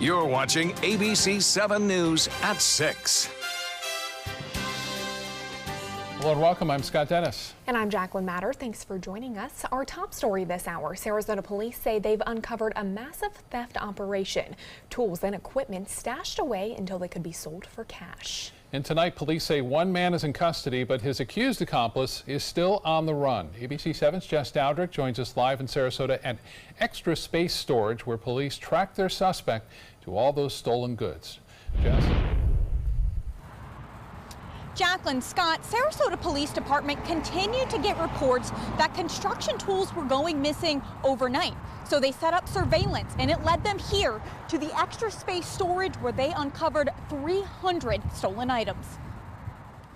You're watching ABC7 News at 6. Hello and welcome. I'm Scott Dennis. And I'm Jacqueline Matter. Thanks for joining us. Our top story this hour, Sarasota police say they've uncovered a massive theft operation. Tools and equipment stashed away until they could be sold for cash. And tonight, police say one man is in custody, but his accused accomplice is still on the run. ABC7's Jess Dowdrick joins us live in Sarasota at Extra Space Storage, where police tracked their suspect to all those stolen goods. Jess? Jacqueline, Scott, Sarasota Police Department continued to get reports that construction tools were going missing overnight. So they set up surveillance, and it led them here to the Extra Space Storage, where they uncovered 300 stolen items.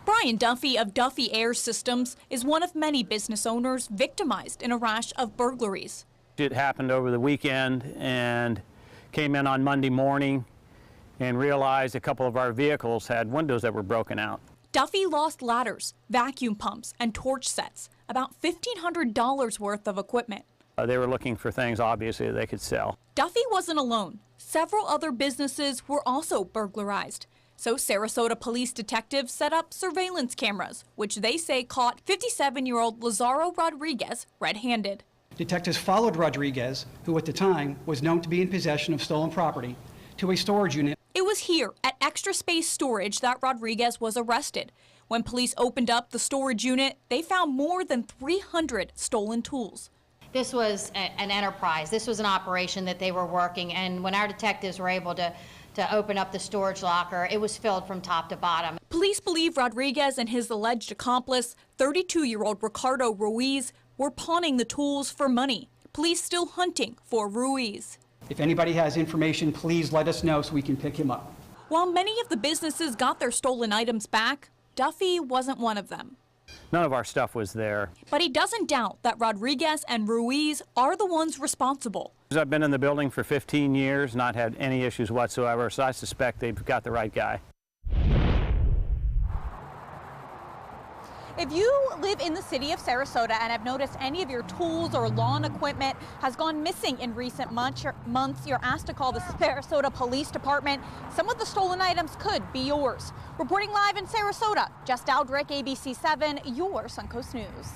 Brian Duffy of Duffy Air Systems is one of many business owners victimized in a rash of burglaries. It happened over the weekend and came in on Monday morning and realized a couple of our vehicles had windows that were broken out. Duffy lost ladders, vacuum pumps, and torch sets, about $1,500 worth of equipment. They were looking for things, obviously, that they could sell. Duffy wasn't alone. Several other businesses were also burglarized. So Sarasota police detectives set up surveillance cameras, which they say caught 57-year-old Lazaro Rodriguez red-handed. Detectives followed Rodriguez, who at the time was known to be in possession of stolen property, to a storage unit. It was here at Extra Space Storage that Rodriguez was arrested. When police opened up the storage unit, they found more than 300 stolen tools. This was an enterprise. This was an operation that they were working, and when our detectives were able to open up the storage locker, it was filled from top to bottom. Police believe Rodriguez and his alleged accomplice, 32-year-old Ricardo Ruiz, were pawning the tools for money. Police still hunting for Ruiz. If anybody has information, please let us know so we can pick him up. While many of the businesses got their stolen items back, Duffy wasn't one of them. None of our stuff was there. But he doesn't doubt that Rodriguez and Ruiz are the ones responsible. I've been in the building for 15 years, not had any issues whatsoever, so I suspect they've got the right guy. If you live in the city of Sarasota and have noticed any of your tools or lawn equipment has gone missing in recent months, you're asked to call the Sarasota Police Department. Some of the stolen items could be yours. Reporting live in Sarasota, Jess Dowdrick, ABC7, your Suncoast News.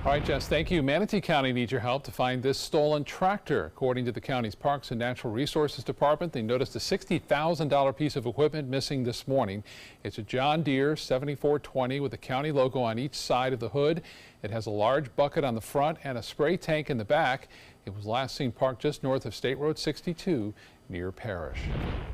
All right, Jess, thank you. Manatee County needs your help to find this stolen tractor. According to the county's Parks and Natural Resources Department, they noticed a $60,000 piece of equipment missing this morning. It's a John Deere 7420 with the county logo on each side of the hood. It has a large bucket on the front and a spray tank in the back. It was last seen parked just north of State Road 62 near Parrish.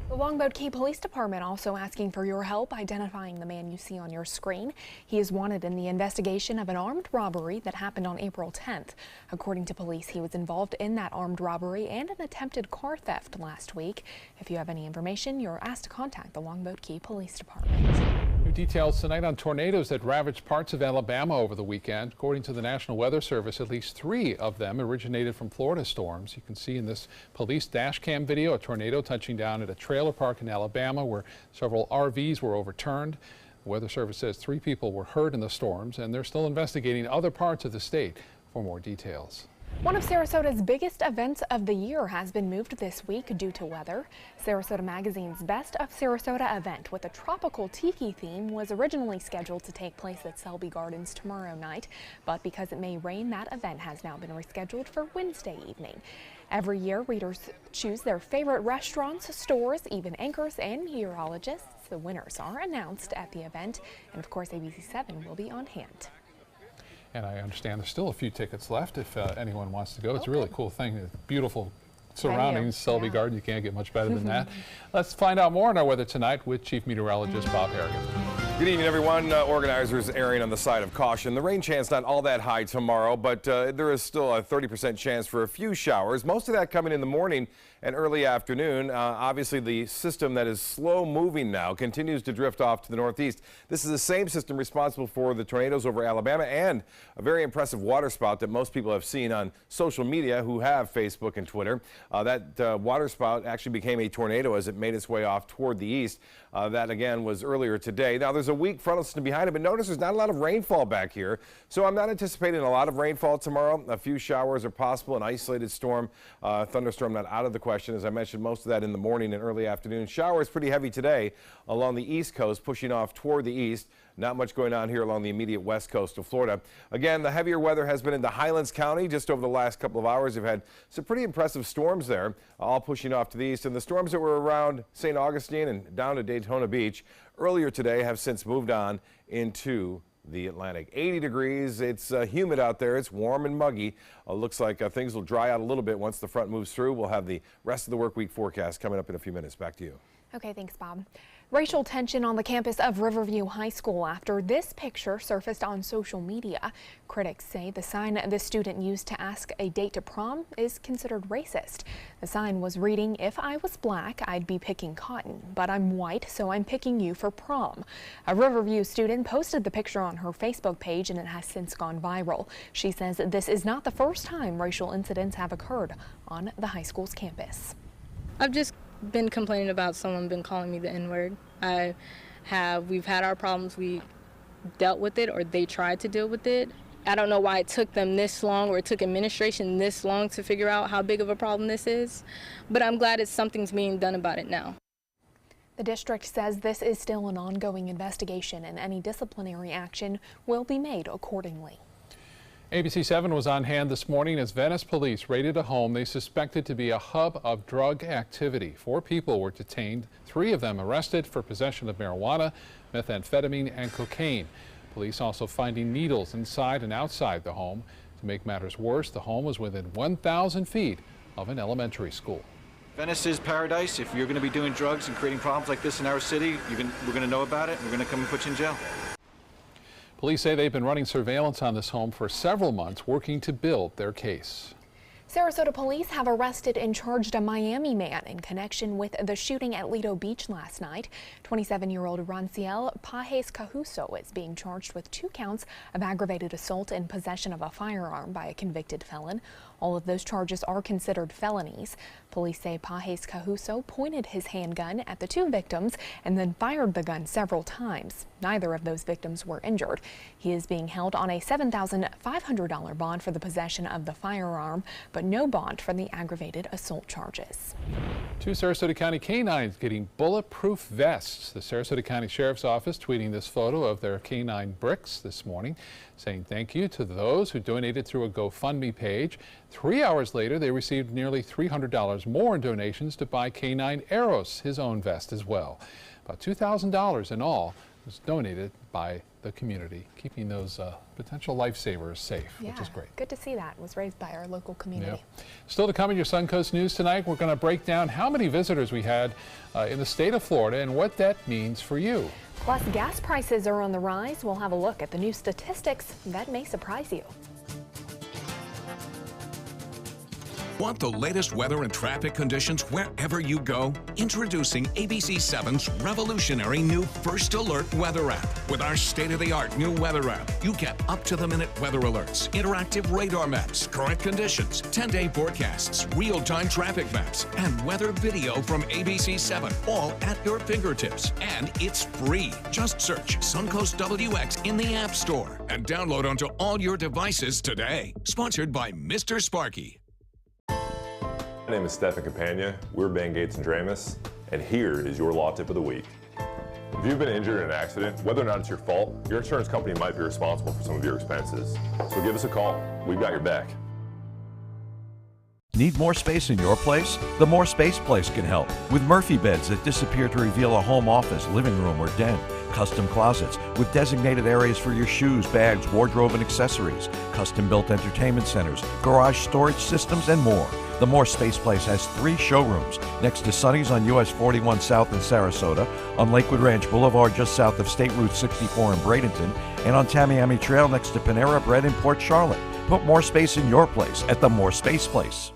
The Longboat Key Police Department also asking for your help identifying the man you see on your screen. He is wanted in the investigation of an armed robbery that happened on April 10th. According to police, he was involved in that armed robbery and an attempted car theft last week. If you have any information, you're asked to contact the Longboat Key Police Department. New details tonight on tornadoes that ravaged parts of Alabama over the weekend. According to the National Weather Service, at least 3 of them originated from Florida storms. You can see in this police dash cam video a tornado touching down at a trailer park in Alabama where several RVs were overturned. The Weather Service says 3 people were hurt in the storms, and they're still investigating other parts of the state for more details. One of Sarasota's biggest events of the year has been moved this week due to weather. Sarasota Magazine's Best of Sarasota event with a tropical tiki theme was originally scheduled to take place at Selby Gardens tomorrow night, but because it may rain, that event has now been rescheduled for Wednesday evening. Every year, readers choose their favorite restaurants, stores, even anchors and meteorologists. The winners are announced at the event, and of course ABC7 will be on hand. And I understand there's still a few tickets left if anyone wants to go. It's a really cool thing. Beautiful surroundings, Selby Garden. You can't get much better than that. Let's find out more on our weather tonight with Chief Meteorologist Bob Harrigan. Good evening, everyone. Organizers erring on the side of caution. The rain chance not all that high tomorrow, but there is still a 30% chance for a few showers. Most of that coming in the morning and early afternoon. Obviously, the system that is slow moving now continues to drift off to the northeast. This is the same system responsible for the tornadoes over Alabama and a very impressive waterspout that most people have seen on social media who have Facebook and Twitter. That waterspout actually became a tornado as it made its way off toward the east. That again was earlier today. Now there's there's a weak frontal system behind it, but notice there's not a lot of rainfall back here. So I'm not anticipating a lot of rainfall tomorrow. A few showers are possible, an isolated storm, thunderstorm not out of the question. As I mentioned, most of that in the morning and early afternoon. Showers pretty heavy today along the east coast, pushing off toward the east. Not much going on here along the immediate west coast of Florida. Again, the heavier weather has been in the Highlands County just over the last couple of hours. We've had some pretty impressive storms there, all pushing off to the east. And the storms that were around St. Augustine and down to Daytona Beach earlier today have since moved on into the Atlantic. 80 degrees. It's humid out there. It's warm and muggy. Looks like things will dry out a little bit once the front moves through. We'll have the rest of the work week forecast coming up in a few minutes. Back to you. Okay, thanks, Bob. Racial tension on the campus of Riverview High School after this picture surfaced on social media. Critics say the sign the student used to ask a date to prom is considered racist. The sign was reading, "If I was black, I'd be picking cotton, but I'm white, so I'm picking you for prom." A Riverview student posted the picture on her Facebook page, and it has since gone viral. She says this is not the first time racial incidents have occurred on the high school's campus. I've just been complaining about someone been calling me the N-word. We've had our problems, we dealt with it, or they tried to deal with it. I don't know why it took them this long, or it took administration this long to figure out how big of a problem this is, but I'm glad something's being done about it now. The district says this is still an ongoing investigation and any disciplinary action will be made accordingly. ABC7 was on hand this morning as Venice police raided a home they suspected to be a hub of drug activity. 4 people were detained, 3 of them arrested for possession of marijuana, methamphetamine, and cocaine. Police also finding needles inside and outside the home. To make matters worse, the home was within 1,000 feet of an elementary school. Venice is paradise. If you're going to be doing drugs and creating problems like this in our city, we're going to know about it, and we're going to come and put you in jail. Police say they've been running surveillance on this home for several months, working to build their case. Sarasota police have arrested and charged a Miami man in connection with the shooting at Lido Beach last night. 27-year-old Ranciel Pajes Cajuso is being charged with 2 counts of aggravated assault and possession of a firearm by a convicted felon. All of those charges are considered felonies. Police say Pajes Cajuso pointed his handgun at the 2 victims and then fired the gun several times. Neither of those victims were injured. He is being held on a $7,500 bond for the possession of the firearm, but no bond for the aggravated assault charges. 2 Sarasota County canines getting bulletproof vests. The Sarasota County Sheriff's Office tweeting this photo of their canine bricks this morning, saying thank you to those who donated through a GoFundMe page. 3 hours later, they received nearly $300 more in donations to buy Canine Eros, his own vest as well. About $2,000 in all was donated by the community, keeping those potential lifesavers safe, which is great. Good to see that. It was raised by our local community. Yep. Still to come in your Suncoast News tonight, we're going to break down how many visitors we had in the state of Florida and what that means for you. Plus, gas prices are on the rise. We'll have a look at the new statistics that may surprise you. Want the latest weather and traffic conditions wherever you go? Introducing ABC7's revolutionary new First Alert weather app. With our state-of-the-art new weather app, you get up-to-the-minute weather alerts, interactive radar maps, current conditions, 10-day forecasts, real-time traffic maps, and weather video from ABC7, all at your fingertips. And it's free. Just search Suncoast WX in the App Store and download onto all your devices today. Sponsored by Mr. Sparky. My name is Stefan Campagna. We're Ben Gates and Dramus, and here is your law tip of the week. If you've been injured in an accident, whether or not it's your fault, your insurance company might be responsible for some of your expenses. So give us a call. We've got your back. Need more space in your place? The More Space Place can help. With Murphy beds that disappear to reveal a home office, living room, or den. Custom closets with designated areas for your shoes, bags, wardrobe, and accessories. Custom-built entertainment centers, garage storage systems, and more. The More Space Place has 3 showrooms next to Sonny's on US 41 South in Sarasota, on Lakewood Ranch Boulevard just south of State Route 64 in Bradenton, and on Tamiami Trail next to Panera Bread in Port Charlotte. Put more space in your place at the More Space Place.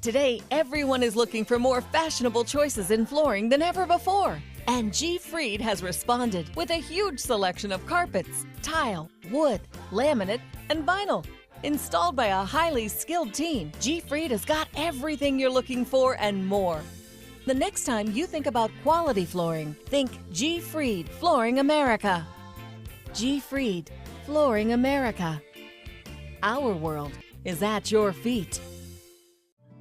Today, everyone is looking for more fashionable choices in flooring than ever before. And G. Fried has responded with a huge selection of carpets, tile, wood, laminate, and vinyl. Installed by a highly skilled team, G. Fried has got everything you're looking for and more. The next time you think about quality flooring, think G. Fried Flooring America. G. Fried Flooring America. Our world is at your feet.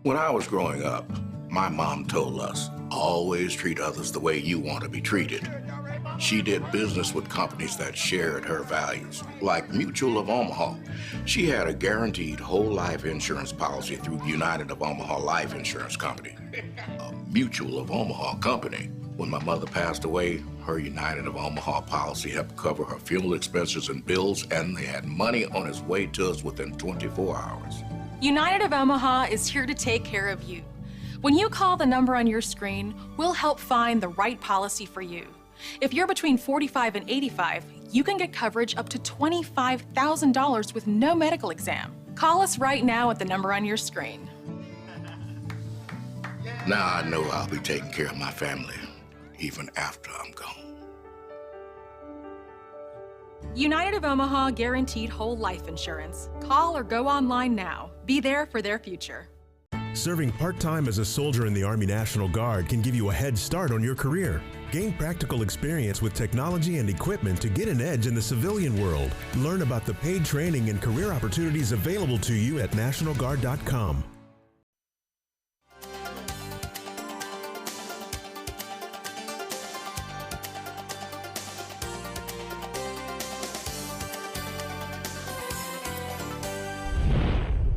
When I was growing up, my mom told us, always treat others the way you want to be treated. She did business with companies that shared her values, like Mutual of Omaha. She had a guaranteed whole life insurance policy through United of Omaha Life Insurance Company, a Mutual of Omaha company. When my mother passed away, her United of Omaha policy helped cover her funeral expenses and bills, and they had money on its way to us within 24 hours. United of Omaha is here to take care of you. When you call the number on your screen, we'll help find the right policy for you. If you're between 45 and 85, you can get coverage up to $25,000 with no medical exam. Call us right now at the number on your screen. Now I know I'll be taking care of my family, even after I'm gone. United of Omaha Guaranteed Whole Life Insurance. Call or go online now. Be there for their future. Serving part-time as a soldier in the Army National Guard can give you a head start on your career. Gain practical experience with technology and equipment to get an edge in the civilian world. Learn about the paid training and career opportunities available to you at NationalGuard.com.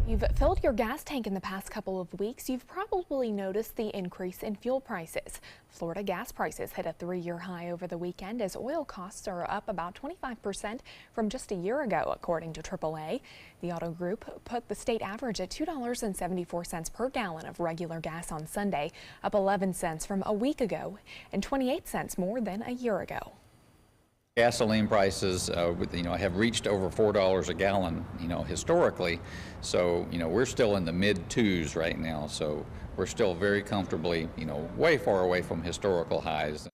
You've filled your gas tank in the past couple of weeks, you've probably noticed the increase in fuel prices. Florida gas prices hit a 3-year high over the weekend as oil costs are up about 25% from just a year ago, according to AAA. The auto group put the state average at $2.74 per gallon of regular gas on Sunday, up 11 cents from a week ago and 28 cents more than a year ago. Gasoline prices, have reached over $4 a gallon, historically. So, we're still in the mid-2s right now. So we're still very comfortably, way far away from historical highs.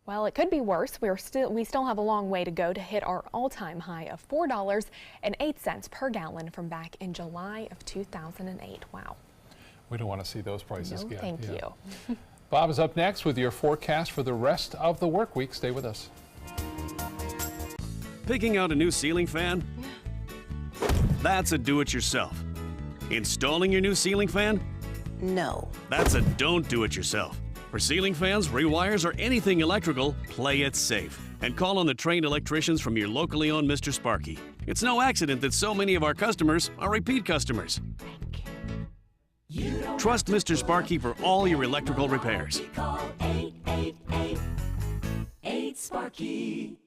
Well, it could be worse. We still have a long way to go to hit our all-time high of $4.08 per gallon from back in July of 2008. Wow. We don't want to see those prices again. Thank you. Bob is up next with your forecast for the rest of the work week. Stay with us. Picking out a new ceiling fan? That's a do-it-yourself. Installing your new ceiling fan? No. That's a don't do-it-yourself. For ceiling fans, rewires, or anything electrical, play it safe. And call on the trained electricians from your locally owned Mr. Sparky. It's no accident that so many of our customers are repeat customers. Trust Mr. Sparky for all your electrical repairs. Call 888-8-SPARKY.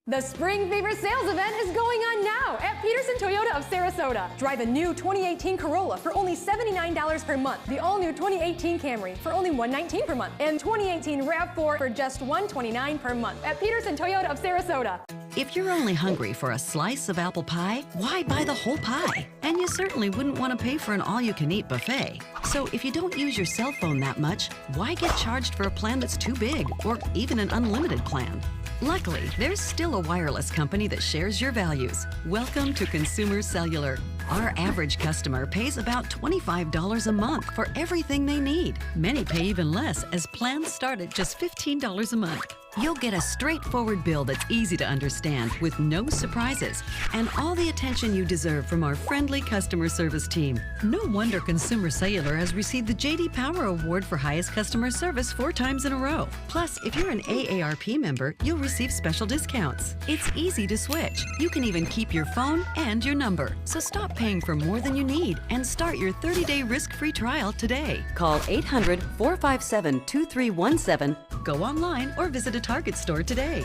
The Spring Fever sales event is going on now at Peterson Toyota of Sarasota. Drive a new 2018 Corolla for only $79 per month. The all-new 2018 Camry for only $119 per month. And 2018 RAV4 for just $129 per month at Peterson Toyota of Sarasota. If you're only hungry for a slice of apple pie, why buy the whole pie? And you certainly wouldn't want to pay for an all-you-can-eat buffet. So if you don't use your cell phone that much, why get charged for a plan that's too big or even an unlimited plan? Luckily, there's still a wireless company that shares your values. Welcome to Consumer Cellular. Our average customer pays about $25 a month for everything they need. Many pay even less, as plans start at just $15 a month. You'll get a straightforward bill that's easy to understand with no surprises and all the attention you deserve from our friendly customer service team. No wonder Consumer Cellular has received the J.D. Power Award for highest customer service 4 times in a row. Plus, if you're an AARP member, you'll receive special discounts. It's easy to switch. You can even keep your phone and your number. So stop paying for more than you need and start your 30-day risk-free trial today. Call 800-457-2317. Go online or visit a Target store today.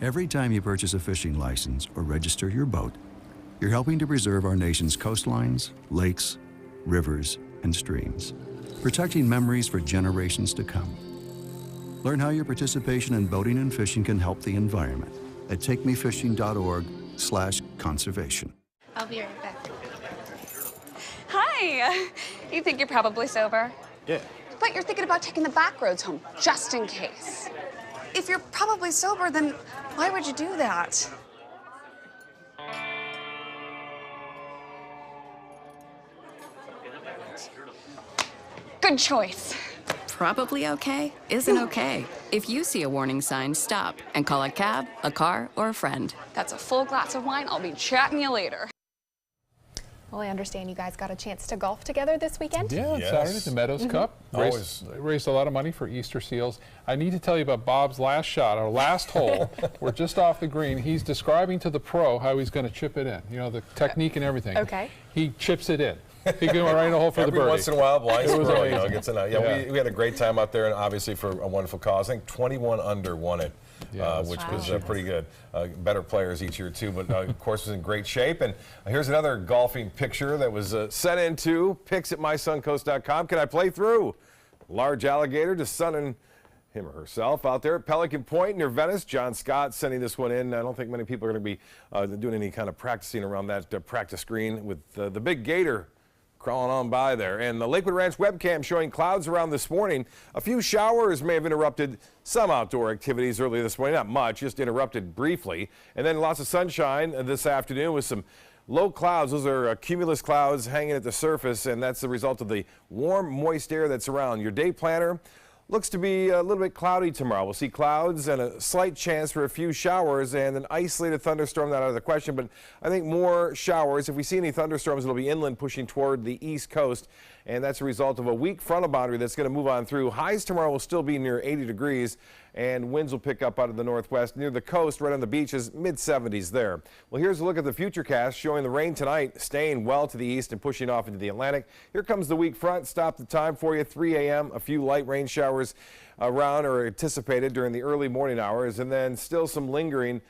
Every time you purchase a fishing license or register your boat, you're helping to preserve our nation's coastlines, lakes, rivers, and streams, protecting memories for generations to come. Learn how your participation in boating and fishing can help the environment at takemefishing.org/conservation. I'll be right back. Hi! You think you're probably sober? Yeah. But you're thinking about taking the back roads home, just in case. If you're probably sober, then why would you do that? Good choice. Probably okay isn't okay. If you see a warning sign, stop and call a cab, a car, or a friend. That's a full glass of wine. I'll be chatting you later. Well, I understand you guys got a chance to golf together this weekend. Yeah, on Saturday, the Meadows Cup. Raised a lot of money for Easter seals. I need to tell you about Bob's last shot, our last hole. We're just off the green. He's describing to the pro how he's going to chip it in. You know, the technique and everything. Okay. He chips it in. He can right in a hole for the birdie. Every once in a while, blind squirrel, amazing. gets in. Yeah, we had a great time out there, and obviously for a wonderful cause. I think 21 under won it. Which was pretty good. Better players each year, too, but of course was in great shape. And here's another golfing picture that was sent into pics@mysuncoast.com. Can I play through? Large alligator just sunning him or herself out there at Pelican Point near Venice. John Scott sending this one in. I don't think many people are going to be doing any kind of practicing around that practice green with the big gator crawling on by there. And the Lakewood Ranch webcam showing clouds around this morning. A few showers may have interrupted some outdoor activities earlier this morning. Not much, just interrupted briefly. And then lots of sunshine this afternoon with some low clouds. Those are cumulus clouds hanging at the surface, and that's the result of the warm, moist air that's around. Your day planner looks to be a little bit cloudy tomorrow. We'll see clouds and a slight chance for a few showers and an isolated thunderstorm, not out of the question, but I think more showers. If we see any thunderstorms, it'll be inland pushing toward the east coast, and that's a result of a weak frontal boundary that's going to move on through. Highs tomorrow will still be near 80 degrees, and winds will pick up out of the northwest near the coast, right on the beaches, mid-70s there. Well, here's a look at the futurecast showing the rain tonight staying well to the east and pushing off into the Atlantic. Here comes the weak front. Stop the time for you, 3 a.m. A few light rain showers around or anticipated during the early morning hours, and then still some lingering,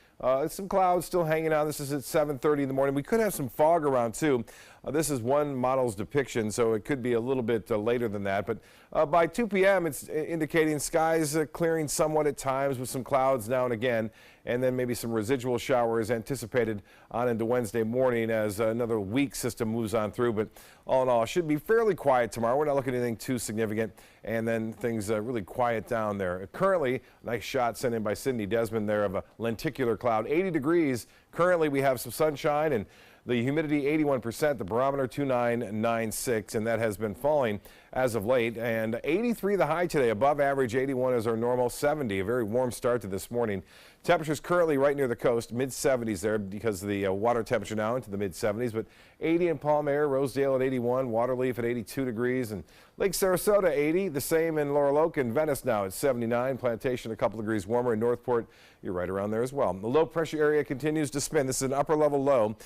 some clouds still hanging on. This is at 7:30 in the morning. We could have some fog around too. This is one model's depiction, so it could be a little bit later than that. But by 2 p.m., it's indicating skies clearing somewhat at times with some clouds now and again, and then maybe some residual showers anticipated on into Wednesday morning as another weak system moves on through. But all in all, it should be fairly quiet tomorrow. We're not looking at anything too significant, and then things really quiet down there. Currently, nice shot sent in by Sydney Desmond there of a lenticular cloud. 80 degrees. Currently, we have some sunshine and the humidity 81%, the barometer 2996, and that has been falling as of late. And 83 the high today, above average. 81 is our normal. 70, a very warm start to this morning. Temperatures currently right near the coast, mid-70s there because of the water temperature now into the mid-70s. But 80 in Palm Air, Rosedale at 81, Waterleaf at 82 degrees, and Lake Sarasota 80. The same in Laurel Oak and Venice now at 79. Plantation a couple degrees warmer. In Northport, you're right around there as well. The low pressure area continues to spin. This is an upper level low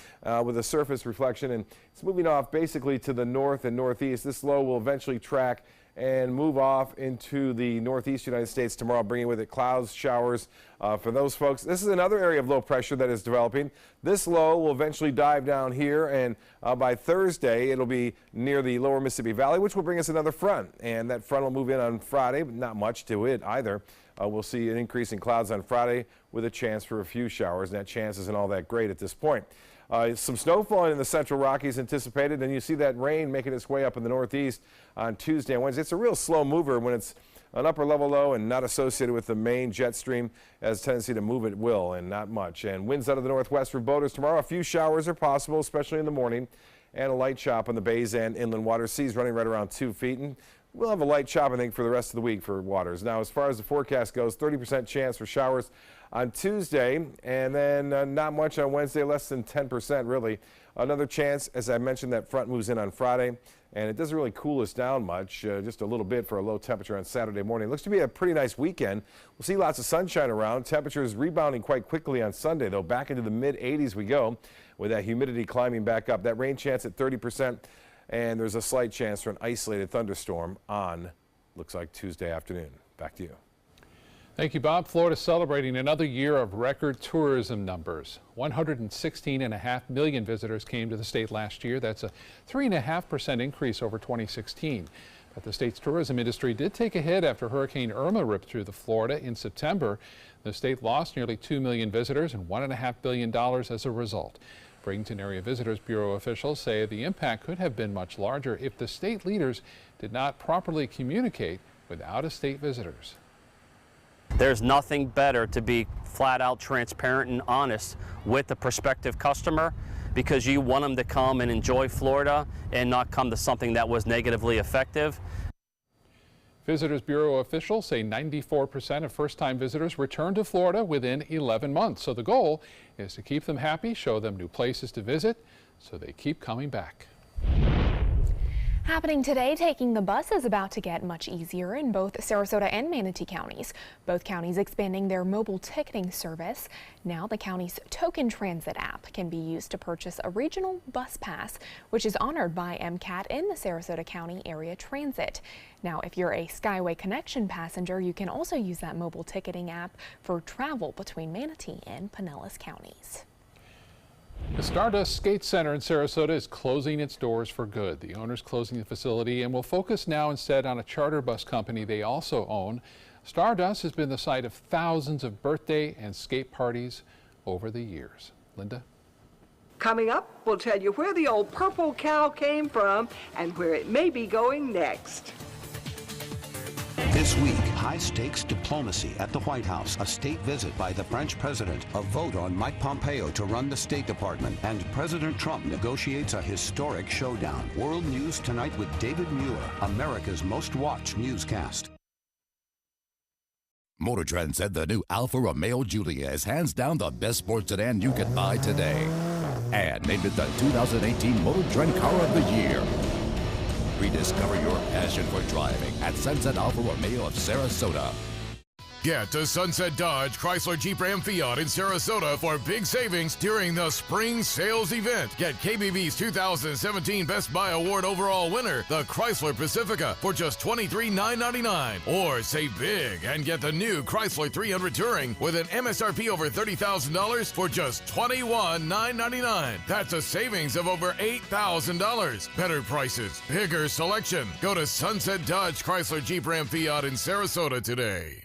with a surface reflection, and it's moving off basically to the north and northeast. This low will eventually track and move off into the northeast United States tomorrow, bringing with it clouds, showers for those folks. This is another area of low pressure that is developing. This low will eventually dive down here, and by Thursday, it'll be near the lower Mississippi Valley, which will bring us another front. And that front will move in on Friday, but not much to it either. We'll see an increase in clouds on Friday with a chance for a few showers, and that chance isn't all that great at this point. Some snow falling in the central Rockies anticipated, and you see that rain making its way up in the northeast on Tuesday and Wednesday. It's a real slow mover when it's an upper level low and not associated with the main jet stream, as tendency to move it will, and not much. And winds out of the northwest for boaters tomorrow. A few showers are possible, especially in the morning, and a light chop on the bays and inland water. Seas running right around 2 feet. And we'll have a light chop, I think, for the rest of the week for waters. Now, as far as the forecast goes, 30% chance for showers on Tuesday, and then not much on Wednesday, less than 10% really. Another chance, as I mentioned, that front moves in on Friday, and it doesn't really cool us down much, just a little bit for a low temperature on Saturday morning. It looks to be a pretty nice weekend. We'll see lots of sunshine around. Temperatures rebounding quite quickly on Sunday, though. Back into the mid-80s we go, with that humidity climbing back up. That rain chance at 30%, and there's a slight chance for an isolated thunderstorm on, looks like, Tuesday afternoon. Back to you. Thank you, Bob. Florida celebrating another year of record tourism numbers. 116.5 million visitors came to the state last year. That's a 3.5% increase over 2016. But the state's tourism industry did take a hit after Hurricane Irma ripped through the Florida in September. The state lost nearly 2 million visitors and $1.5 billion as a result. Bradenton Area Visitors Bureau officials say the impact could have been much larger if the state leaders did not properly communicate with out-of-state visitors. There's nothing better to be flat out transparent and honest with the prospective customer, because you want them to come and enjoy Florida and not come to something that was negatively effective. Visitors Bureau officials say 94% of first-time visitors return to Florida within 11 months. So the goal is to keep them happy, show them new places to visit, so they keep coming back. Happening today, taking the bus is about to get much easier in both Sarasota and Manatee counties. Both counties expanding their mobile ticketing service. Now the county's Token Transit app can be used to purchase a regional bus pass, which is honored by MCAT in the Sarasota County Area Transit. Now, if you're a Skyway Connection passenger, you can also use that mobile ticketing app for travel between Manatee and Pinellas counties. The Stardust Skate Center in Sarasota is closing its doors for good. The owner's closing the facility and will focus now instead on a charter bus company they also own. Stardust has been the site of thousands of birthday and skate parties over the years. Linda? Coming up, we'll tell you where the old purple cow came from and where it may be going next. This week, high-stakes diplomacy at the White House, a state visit by the French president, a vote on Mike Pompeo to run the State Department, and President Trump negotiates a historic showdown. World News Tonight with David Muir, America's most watched newscast. Motor Trend said the new Alfa Romeo Giulia is hands down the best sports sedan you can buy today, and named it the 2018 Motor Trend Car of the Year. Rediscover your passion for driving at Sunset Alfa Romeo of Sarasota. Get to Sunset Dodge, Chrysler, Jeep, Ram, Fiat in Sarasota for big savings during the spring sales event. Get KBB's 2017 Best Buy Award overall winner, the Chrysler Pacifica, for just $23,999. Or save big and get the new Chrysler 300 Touring with an MSRP over $30,000 for just $21,999. That's a savings of over $8,000. Better prices, bigger selection. Go to Sunset Dodge, Chrysler, Jeep, Ram, Fiat in Sarasota today.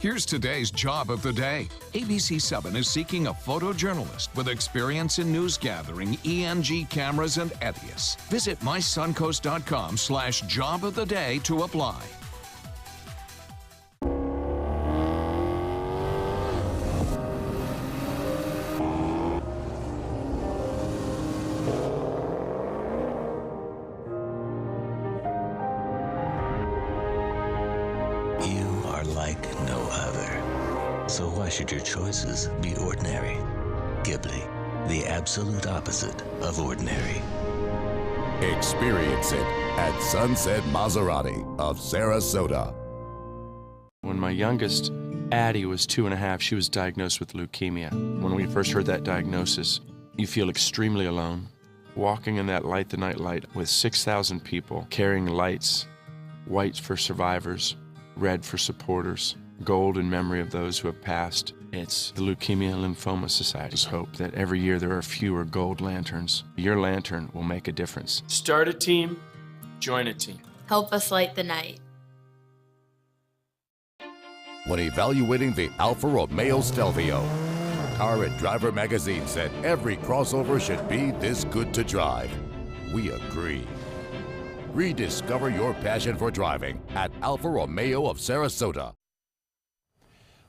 Here's today's job of the day. ABC7 is seeking a photojournalist with experience in news gathering, ENG cameras, and ETIAS. Visit mysuncoast.com/job-of-the-day to apply. So why should your choices be ordinary? Ghibli, the absolute opposite of ordinary. Experience it at Sunset Maserati of Sarasota. When my youngest, Addie, was 2.5, she was diagnosed with leukemia. When we first heard that diagnosis, you feel extremely alone. Walking in that Light the Night light with 6,000 people carrying lights, white for survivors, red for supporters, gold in memory of those who have passed. It's the Leukemia and Lymphoma Society's hope that every year there are fewer gold lanterns. Your lantern will make a difference. Start a team, join a team. Help us light the night. When evaluating the Alfa Romeo Stelvio, Car and Driver magazine said every crossover should be this good to drive. We agree. Rediscover your passion for driving at Alfa Romeo of Sarasota.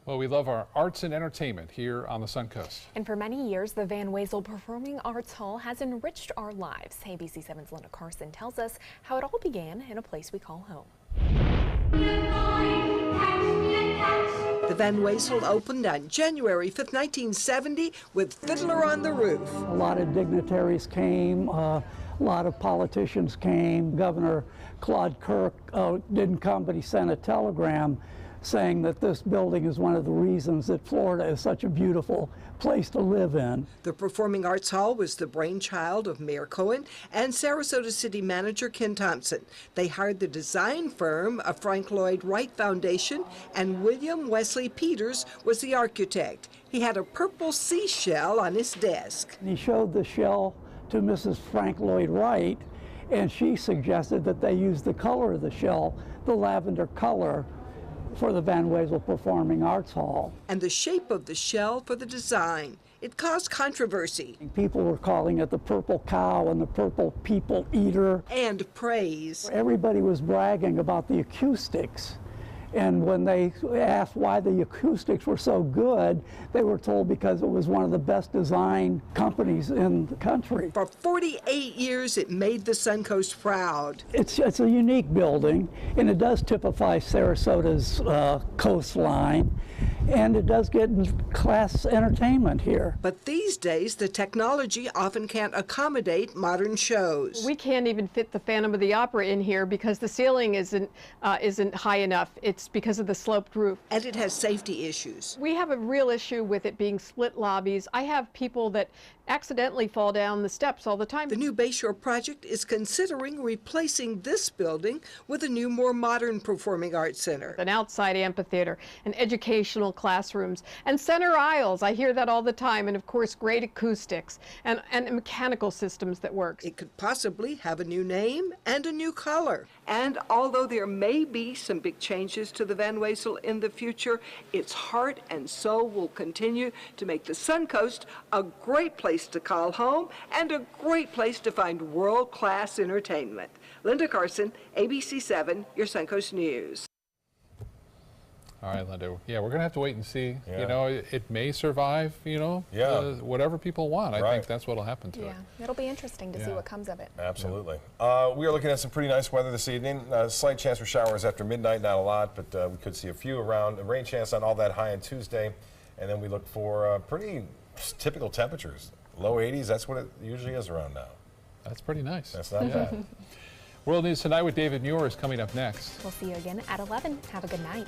Well, we love our arts and entertainment here on the Suncoast. And for many years, the Van Wezel Performing Arts Hall has enriched our lives. ABC7's Linda Carson tells us how it all began in a place we call home. The Van Wezel opened on January 5th, 1970 with Fiddler on the Roof. A lot of dignitaries came, a lot of politicians came. Governor Claude Kirk didn't come, but he sent a telegram saying that this building is one of the reasons that Florida is such a beautiful place to live in. The Performing Arts Hall was the brainchild of Mayor Cohen and Sarasota City Manager Ken Thompson. They hired the design firm of Frank Lloyd Wright Foundation, and William Wesley Peters was the architect. He had a purple seashell on his desk. He showed the shell to Mrs. Frank Lloyd Wright, and she suggested that they use the color of the shell, the lavender color, for the Van Wezel Performing Arts Hall. And the shape of the shell for the design. It caused controversy. People were calling it the purple cow and the purple people eater. And praise. Everybody was bragging about the acoustics. And when they asked why the acoustics were so good, they were told because it was one of the best design companies in the country. For 48 years, it made the Suncoast proud. It's a unique building, and it does typify Sarasota's coastline, and it does get class entertainment here. But these days, the technology often can't accommodate modern shows. We can't even fit the Phantom of the Opera in here because the ceiling isn't high enough. It's because of the sloped roof. And it has safety issues. We have a real issue with it being split lobbies. I have people that accidentally fall down the steps all the time. The new Bayshore project is considering replacing this building with a new, more modern performing arts center. An outside amphitheater, and educational classrooms, and center aisles. I hear that all the time. And of course, great acoustics and mechanical systems that work. It could possibly have a new name and a new color. And although there may be some big changes to the Van Wezel in the future, its heart and soul will continue to make the Suncoast a great place to call home and a great place to find world-class entertainment. Linda Carson, ABC7, your Suncoast News. All right, Linda. Yeah, we're going to have to wait and see. Yeah. You know, it may survive, you know, whatever people want. I think that's what will happen to it. Yeah, it'll be interesting to see what comes of it. Absolutely. We are looking at some pretty nice weather this evening. Slight chance for showers after midnight, not a lot, but we could see a few around. A rain chance on all that high on Tuesday, and then we look for pretty typical temperatures. Low 80s, that's what it usually is around now. That's pretty nice. That's not bad. World News Tonight with David Muir is coming up next. We'll see you again at 11. Have a good night.